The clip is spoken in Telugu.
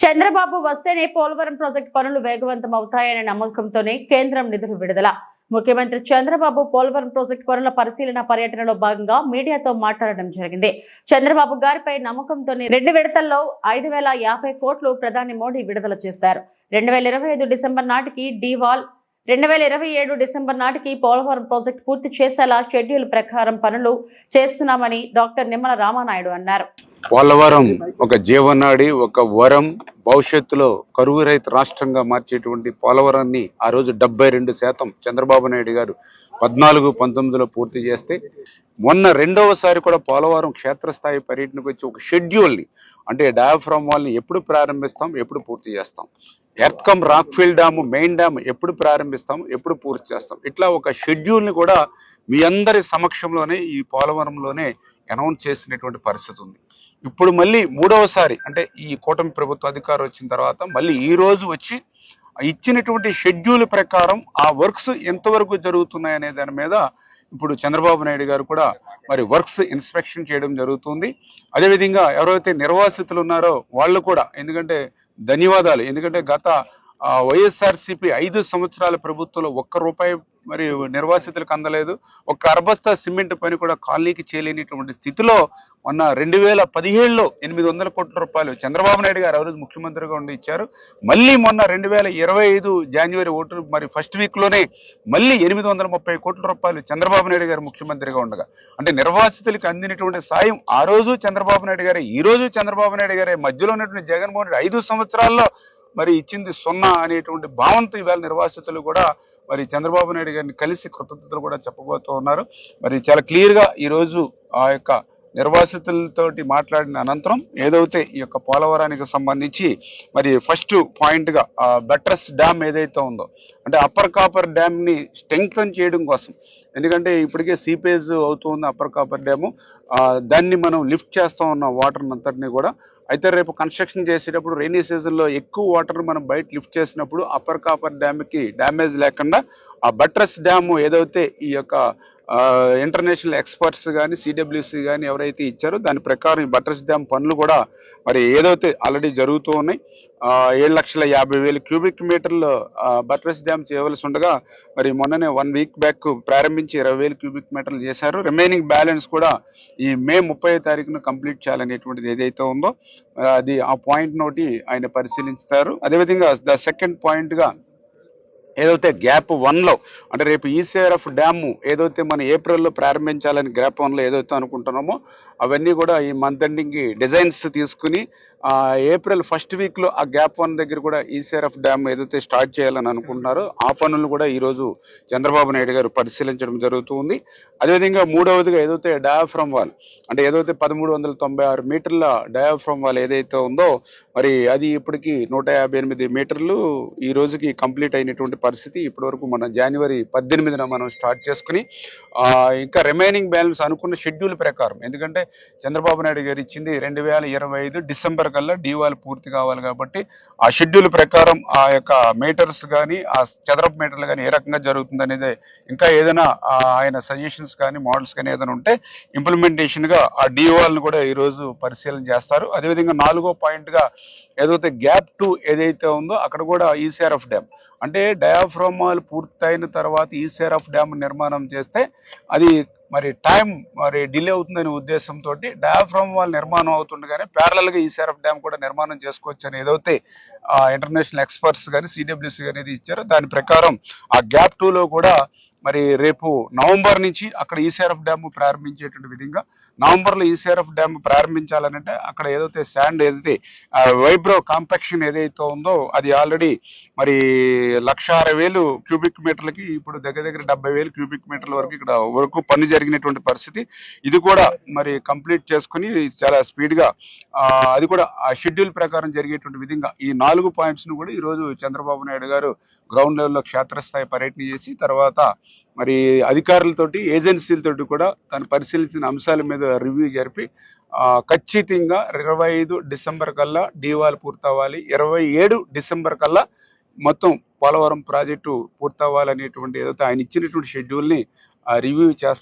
చంద్రబాబు వస్తేనే పోలవరం ప్రాజెక్టు పనులు వేగవంతం అవుతాయనే నమ్మకంతోనే కేంద్రం నిధులు విడుదల. ముఖ్యమంత్రి చంద్రబాబు పోలవరం ప్రాజెక్టు పనుల పరిశీలన పర్యటనలో భాగంగా మీడియాతో మాట్లాడడం జరిగింది. చంద్రబాబు గారిపై నమ్మకంతోనే 2 విడతల్లో 5,050 కోట్లు ప్రధాని మోడీ విడుదల చేశారు. 2025 డిసెంబర్ నాటికి డీవాల్, 2027 డిసెంబర్ నాటికి పోలవరం ప్రాజెక్టు పూర్తి చేసేలా షెడ్యూల్ ప్రకారం పనులు చేస్తున్నామని డాక్టర్ నిమ్మల రామానాయుడు అన్నారు. పోలవరం ఒక జీవనాడి, ఒక వరం. భవిష్యత్తులో కరువు రహిత రాష్ట్రంగా మార్చేటువంటి పోలవరాన్ని ఆ రోజు 72% చంద్రబాబు నాయుడు గారు 14-19లో పూర్తి చేస్తే, మొన్న రెండవసారి కూడా పోలవరం క్షేత్రస్థాయి పర్యటనకు వచ్చి ఒక షెడ్యూల్ని, అంటే డయాఫ్రామ్ వాల్ని ఎప్పుడు ప్రారంభిస్తాం, ఎప్పుడు పూర్తి చేస్తాం, ఎర్త్కమ్ రాక్ఫీల్డ్ డ్యామ్, మెయిన్ డ్యామ్ ఎప్పుడు ప్రారంభిస్తాం, ఎప్పుడు పూర్తి చేస్తాం, ఇట్లా ఒక షెడ్యూల్ని కూడా మీ అందరి సమక్షంలోనే ఈ పోలవరంలోనే అనౌన్స్ చేసినటువంటి పరిస్థితి ఉంది. ఇప్పుడు మళ్ళీ మూడవసారి, అంటే ఈ కూటమి ప్రభుత్వ అధికారం వచ్చిన తర్వాత మళ్ళీ ఈ రోజు వచ్చి ఇచ్చినటువంటి షెడ్యూల్ ప్రకారం ఆ వర్క్స్ ఎంతవరకు జరుగుతున్నాయనే దాని మీద ఇప్పుడు చంద్రబాబు నాయుడు గారు కూడా మరి వర్క్స్ ఇన్స్పెక్షన్ చేయడం జరుగుతుంది. అదేవిధంగా ఎవరైతే నిర్వాసితులు ఉన్నారో వాళ్ళు కూడా, ఎందుకంటే ధన్యవాదాలు, ఎందుకంటే గత వైఎస్ఆర్సీపీ 5 సంవత్సరాల ప్రభుత్వంలో ₹1 మరి నిర్వాసితులకు అందలేదు. ఒక అర్బస్తా సిమెంట్ పని కూడా కాలనీకి చేయలేనిటువంటి స్థితిలో మొన్న 2017లో 800 కోట్ల రూపాయలు చంద్రబాబు నాయుడు గారు ఎవరు ముఖ్యమంత్రిగా ఉండి ఇచ్చారు. మళ్ళీ మొన్న 2025 జనవరి 1 మరి ఫస్ట్ వీక్లోనే మళ్ళీ 830 కోట్ల రూపాయలు చంద్రబాబు నాయుడు గారు ముఖ్యమంత్రిగా ఉండగా, అంటే నిర్వాసితులకు అందినటువంటి సాయం ఆ రోజు చంద్రబాబు నాయుడు గారే, ఈ రోజు చంద్రబాబు నాయుడు గారే, మధ్యలో ఉన్నటువంటి జగన్మోహన్ రెడ్డి 5 సంవత్సరాల్లో మరి ఇచ్చింది 0 అనేటువంటి భావంతో ఇవాళ నిర్వాసితులు కూడా మరి చంద్రబాబు నాయుడు గారిని కలిసి కృతజ్ఞతలు కూడా చెప్పబోతూ ఉన్నారు. మరి చాలా క్లియర్గా ఈరోజు ఆ యొక్క నిర్వాసితులతోటి మాట్లాడిన అనంతరం ఏదైతే ఈ యొక్క పోలవరానికి సంబంధించి మరి ఫస్ట్ పాయింట్గా బట్రస్ డ్యామ్ ఏదైతే ఉందో, అంటే అప్పర్ కాపర్ డ్యామ్ని స్ట్రెంగ్తన్ చేయడం కోసం, ఎందుకంటే ఇప్పటికే సీపేజ్ అవుతుంది అప్పర్ కాపర్ డ్యాము, దాన్ని మనం లిఫ్ట్ చేస్తూ ఉన్నాం వాటర్ అంతటినీ కూడా. అయితే రేపు కన్స్ట్రక్షన్ చేసేటప్పుడు రైనీ సీజన్లో ఎక్కువ వాటర్ మనం బయట లిఫ్ట్ చేసినప్పుడు అప్పర్ కాపర్ డ్యామ్కి డ్యామేజ్ లేకుండా ఆ బట్రస్ డ్యాము ఏదైతే ఈ యొక్క ఇంటర్నేషనల్ ఎక్స్పర్ట్స్ కానీ సిడబ్ల్యూసి కానీ ఎవరైతే ఇచ్చారో దాని ప్రకారం ఈ బట్రస్ డ్యామ్ పనులు కూడా మరి ఏదైతే ఆల్రెడీ జరుగుతూ ఉన్నాయి. 7,50,000 క్యూబిక్ మీటర్లు బట్రస్ డ్యామ్ చేయవలసి ఉండగా మరి మొన్ననే 1 వీక్ బ్యాక్ ప్రారంభించి 20,000 క్యూబిక్ మీటర్లు చేశారు. రిమైనింగ్ బ్యాలెన్స్ కూడా ఈ మే 30వ తారీఖున కంప్లీట్ చేయాలనేటువంటిది ఏదైతే ఉందో అది ఆ పాయింట్ నోటి ఆయన పరిశీలిస్తారు. అదేవిధంగా ద సెకండ్ పాయింట్గా ఏదైతే గ్యాప్ 1లో, అంటే రేపు ఈసీఆర్ఎఫ్ డ్యాము ఏదైతే మనం ఏప్రిల్లో ప్రారంభించాలని గ్యాప్ 1లో ఏదైతే అనుకుంటున్నామో అవన్నీ కూడా ఈ మంత్ ఎండింగ్కి డిజైన్స్ తీసుకుని ఏప్రిల్ ఫస్ట్ వీక్లో ఆ గ్యాప్ 1 దగ్గర కూడా ఈసీఆర్ఎఫ్ డ్యామ్ ఏదైతే స్టార్ట్ చేయాలని అనుకుంటున్నారో ఆ పనులు కూడా ఈరోజు చంద్రబాబు నాయుడు గారు పరిశీలించడం జరుగుతుంది. అదేవిధంగా మూడవదిగా ఏదైతే డయాఫ్రమ్ వాల్, అంటే ఏదైతే 1,396 మీటర్ల డయాఫ్రమ్ వాల్ ఏదైతే ఉందో మరి అది ఇప్పటికి 158 మీటర్లు ఈ రోజుకి కంప్లీట్ అయినటువంటి పరిస్థితి. ఇప్పటి వరకు మన జనవరి 18న మనం స్టార్ట్ చేసుకుని ఇంకా రిమైనింగ్ బ్యాలెన్స్ అనుకున్న షెడ్యూల్ ప్రకారం, ఎందుకంటే చంద్రబాబు నాయుడు గారు ఇచ్చింది 2025 డిసెంబర్ కల్లా డీవాల్ పూర్తి కావాలి కాబట్టి ఆ షెడ్యూల్ ప్రకారం ఆ యొక్క మీటర్స్ కానీ ఆ చదరపు మీటర్లు కానీ ఏ రకంగా జరుగుతుంది అనేది ఇంకా ఏదైనా ఆయన సజెషన్స్ కానీ మోడల్స్ కానీ ఏదైనా ఉంటే ఇంప్లిమెంటేషన్గా ఆ డీవాల్ని కూడా ఈరోజు పరిశీలన చేస్తారు. అదేవిధంగా 4వ పాయింట్గా ఏదైతే గ్యాప్ 2 ఏదైతే ఉందో అక్కడ కూడా ఈసీఆర్ఎఫ్ డ్యామ్, అంటే డయాఫ్రామ్ వాల్ పూర్తయిన తర్వాత ఈసీఆర్ఎఫ్ డ్యామ్ నిర్మాణం చేస్తే అది మరి టైం మరి డిలే అవుతుందనే ఉద్దేశంతో డయాఫ్రామ్ వాల్ నిర్మాణం అవుతుండగానే ప్యారలల్గా ఈసీఆర్ఎఫ్ డ్యామ్ కూడా నిర్మాణం చేసుకోవచ్చు అని ఏదైతే ఇంటర్నేషనల్ ఎక్స్పర్ట్స్ కానీ సిడబ్ల్యూసి కానీ ఇచ్చారో దాని ప్రకారం ఆ గ్యాప్ 2లో కూడా మరి రేపు నవంబర్ నుంచి అక్కడ ఈసీఆర్ఎఫ్ డ్యామ్ ప్రారంభించేటువంటి విధంగా, నవంబర్లో ఈసీఆర్ఎఫ్ డ్యామ్ ప్రారంభించాలనంటే అక్కడ ఏదైతే శాండ్ ఏదైతే వైబ్రో కాంపాక్షన్ ఏదైతే ఉందో అది ఆల్రెడీ మరి 1,60,000 క్యూబిక్ మీటర్లకి ఇప్పుడు దగ్గర 70,000 క్యూబిక్ మీటర్ల వరకు ఇక్కడ వరకు పని జరిగినటువంటి పరిస్థితి. ఇది కూడా మరి కంప్లీట్ చేసుకుని చాలా స్పీడ్గా అది కూడా ఆ షెడ్యూల్ ప్రకారం జరిగేటువంటి విధంగా ఈ 4 పాయింట్స్ను కూడా ఈరోజు చంద్రబాబు నాయుడు గారు గ్రౌండ్ లెవెల్లో క్షేత్రస్థాయి పర్యటన చేసి తర్వాత మరి అధికారులతోటి ఏజెన్సీలతోటి కూడా తను పరిశీలించిన అంశాల మీద రివ్యూ జరిపి ఖచ్చితంగా 25 డిసెంబర్ కల్లా డీవాల్ పూర్తవ్వాలి, 27 డిసెంబర్ కల్లా మొత్తం పోలవరం ప్రాజెక్టు పూర్తవ్వాలనేటువంటి ఏదైతే ఆయన ఇచ్చినటువంటి షెడ్యూల్ని రివ్యూ చేస్తారు.